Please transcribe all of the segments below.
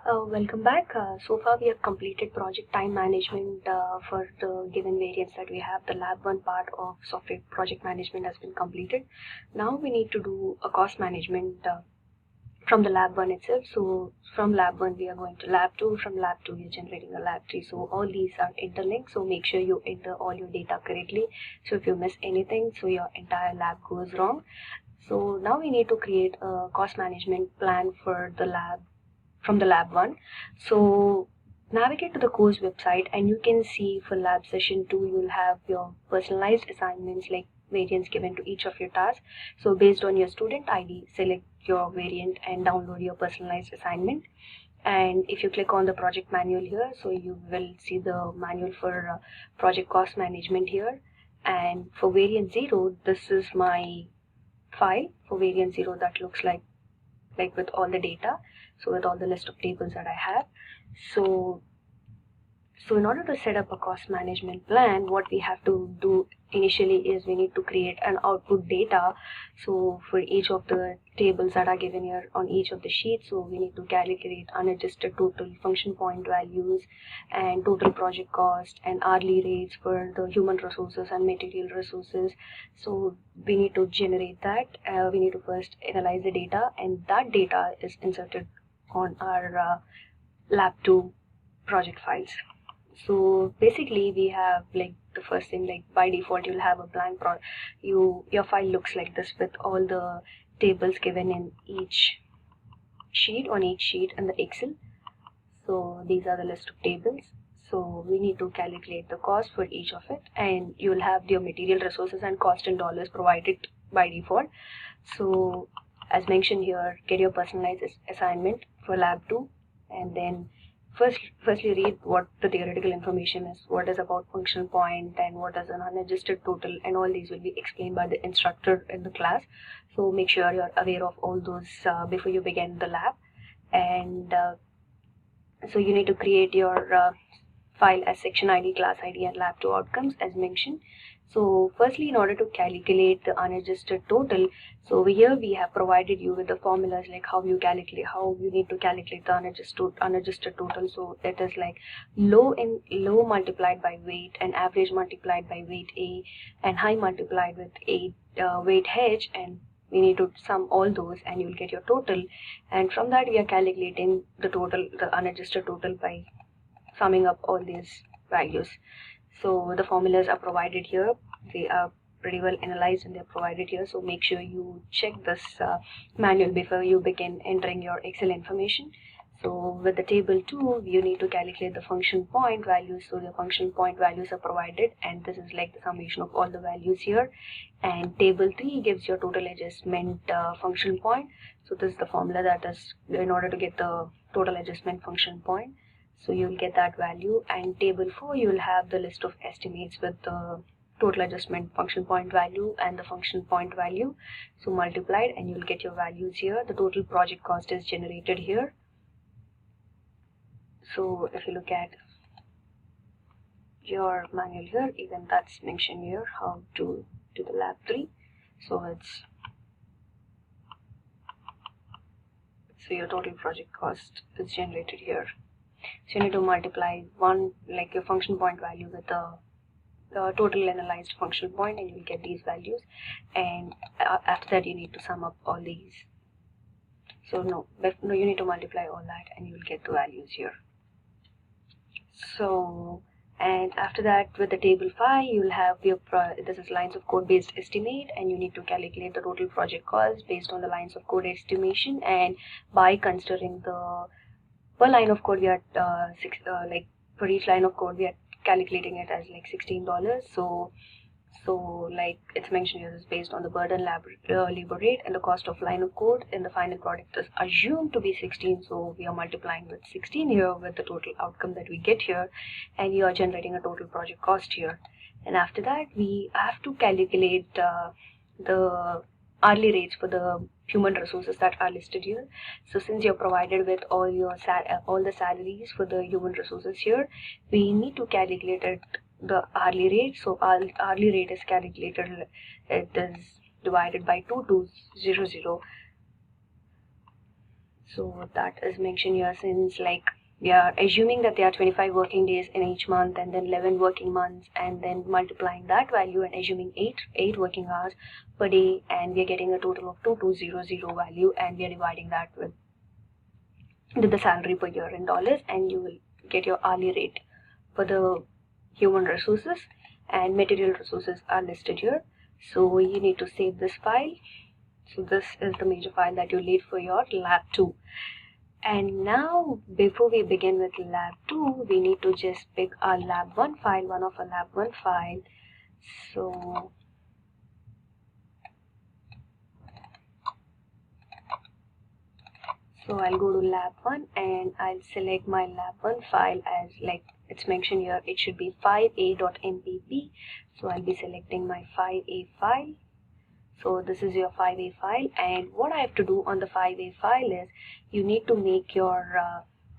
Welcome back. So far we have completed project time management for the given variants that we have. The lab 1 part of software project management has been completed. Now we need to do a cost management from the lab 1 itself. So from lab 1 we are going to lab 2. From lab 2 we are generating a lab 3. So all these are interlinked. So make sure you enter all your data correctly. So if you miss anything, so your entire lab goes wrong. So now we need to create a cost management plan for the lab from the lab 1. So navigate to the course website and you can see for lab session 2 you'll have your personalized assignments like variants given to each of your tasks. So based on your student ID, select your variant and download your personalized assignment. And if you click on the project manual here, so you will see the manual for project cost management here. And for variant 0, this is my file for variant 0 that looks like with all the data, so with all the list of tables that I have. So in order to set up a cost management plan, what we have to do initially is we need to create an output data. So for each of the tables that are given here on each of the sheets, so we need to calculate unadjusted total function point values and total project cost and hourly rates for the human resources and material resources. So we need to generate that. We need to first analyze the data, and that data is inserted on our lab 2 project files. So basically we have like the first thing, like by default you'll have a blank your file looks like this with all the tables given in each sheet, on each sheet in the Excel. So these are the list of tables. So we need to calculate the cost for each of it, and you'll have your material resources and cost in dollars provided by default. So as mentioned here, get your personalized assignment for lab 2, and then firstly read what the theoretical information is, what is about function point and what is an unadjusted total, and all these will be explained by the instructor in the class. So make sure you're aware of all those before you begin the lab. And so you need to create your file as section ID, class ID and lab 2 outcomes as mentioned. So firstly, in order to calculate the unadjusted total, so over here we have provided you with the formulas like how you need to calculate the unadjusted total. So it is like low multiplied by weight and average multiplied by weight A and high multiplied with weight H, and we need to sum all those and you will get your total. And from that we are calculating the unadjusted total by summing up all these values. So the formulas are provided here. They are pretty well analyzed and they're provided here. So make sure you check this manual before you begin entering your Excel information. So with the table 2, you need to calculate the function point values. So the function point values are provided, and this is like the summation of all the values here. And table 3 gives your total adjustment function point. So this is the formula that is in order to get the total adjustment function point. So you will get that value. And table 4, you will have the list of estimates with the total adjustment function point value and the function point value. So multiplied, and you will get your values here. The total project cost is generated here. So if you look at your manual here, even that's mentioned here how to do the lab 3. So your total project cost is generated here. So you need to multiply like your function point value with the total analyzed function point, and you will get these values. And after that you need to sum up all these. So no, you need to multiply all that and you will get the values here. So, and after that with the table 5, you will have your this is lines of code based estimate, and you need to calculate the total project cost based on the lines of code estimation. And by considering the per line of code, we are like for each line of code we are calculating it as like $16. So like it's mentioned here, is based on the burden labor rate and the cost of line of code, and the final product is assumed to be 16. So we are multiplying with 16 here with the total outcome that we get here, and you are generating a total project cost here. And after that we have to calculate the hourly rates for the human resources that are listed here. So since you're provided with all the salaries for the human resources here, we need to calculate the hourly rate. So our hourly rate is calculated, it is divided by 2200. So that is mentioned here, since like we are assuming that there are 25 working days in each month and then 11 working months, and then multiplying that value and assuming 8 working hours per day, and we are getting a total of 2200 value, and we are dividing that with the salary per year in dollars, and you will get your hourly rate for the human resources, and material resources are listed here. So you need to save this file. So this is the major file that you need for your lab 2. And now before we begin with lab 2, we need to just pick our lab 1 file, one of our lab 1 file. So I'll go to lab 1 and I'll select my lab 1 file as, like it's mentioned here, it should be 5a.mpp. So I'll be selecting my 5a file. So this is your 5a file, and what I have to do on the 5a file is you need to make your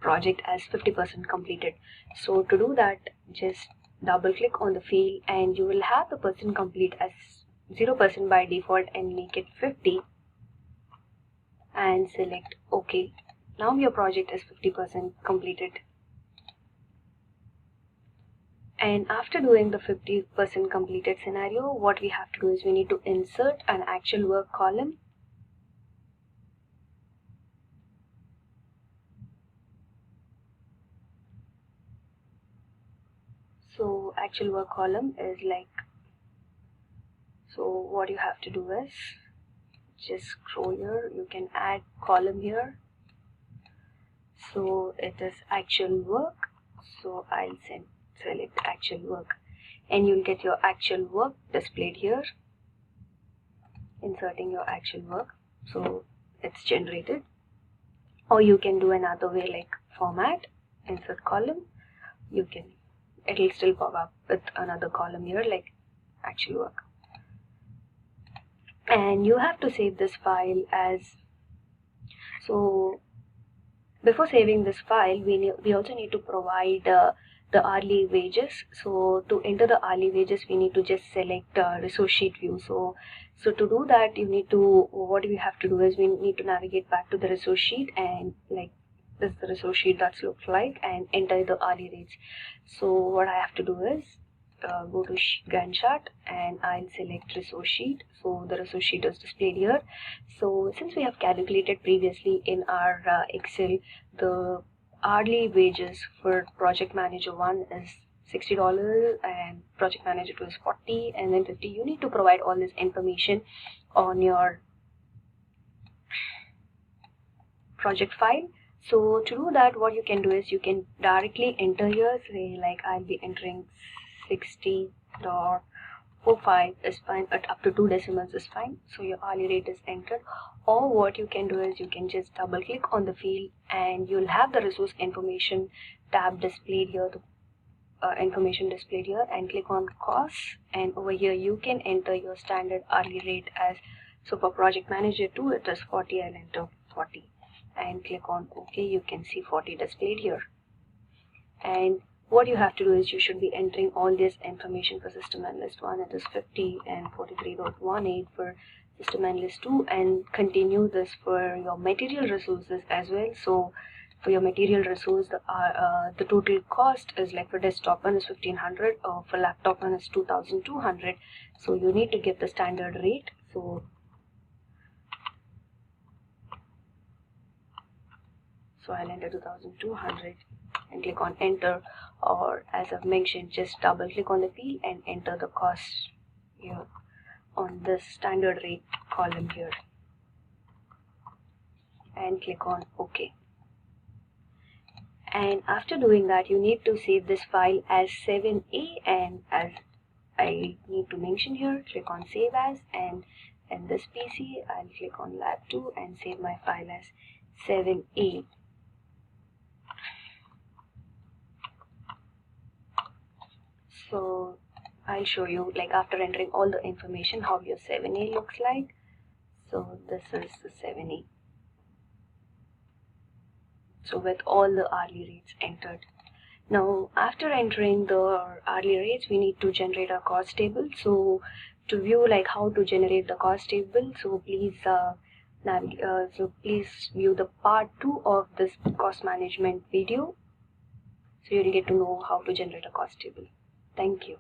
project as 50% completed. So to do that, just double click on the field and you will have the percent complete as 0% by default, and make it 50 and select OK. Now your project is 50% completed. And after doing the 50% completed scenario, what we have to do is we need to insert an actual work column. So actual work column is like, so what you have to do is just scroll here, you can add column here. So it is actual work, so I'll select actual work, and you'll get your actual work displayed here, inserting your actual work. So it's generated. Or you can do another way, like format, insert column, it'll still pop up with another column here like actual work. And you have to save this file as, so before saving this file, we also need to provide the hourly wages. So to enter the hourly wages, we need to just select resource sheet view. So to do that, what we have to do is we need to navigate back to the resource sheet, and like this is the resource sheet that looks like, and enter the hourly rates. So what I have to do is go to Gantt chart and I'll select resource sheet. So the resource sheet is displayed here. So since we have calculated previously in our Excel, the hourly wages for project manager 1 is $60 and project manager 2 is 40 and then 50. You need to provide all this information on your project file. So to do that, what you can do is you can directly enter here, say like I'll be entering 60.45 is fine, but up to 2 decimals is fine. So your hourly rate is entered. Or what you can do is you can just double click on the field and you'll have the resource information tab displayed here, the information displayed here, and click on costs, and over here you can enter your standard hourly rate as, so for project manager 2 it is 40, I'll enter 40 and click on OK. You can see 40 displayed here. And what you have to do is you should be entering all this information for system analyst 1, it is 50 and 43.18 for system analyst 2, and continue this for your material resources as well. So for your material resource, the total cost is like for desktop one is 1500, or for laptop one is 2200. So you need to give the standard rate. So I'll enter 2200 and click on enter, or as I've mentioned, just double click on the field and enter the cost here on this standard rate column here and click on OK. And after doing that, you need to save this file as 7a, and as I need to mention here, click on save as, and in this PC I'll click on lab 2 and save my file as 7a. So I'll show you, like after entering all the information, how your 7a looks like. So this is the 7a. So with all the hourly rates entered. Now after entering the hourly rates, we need to generate a cost table. So to view like how to generate the cost table, so please So please view the part 2 of this cost management video, so you'll get to know how to generate a cost table. Thank you.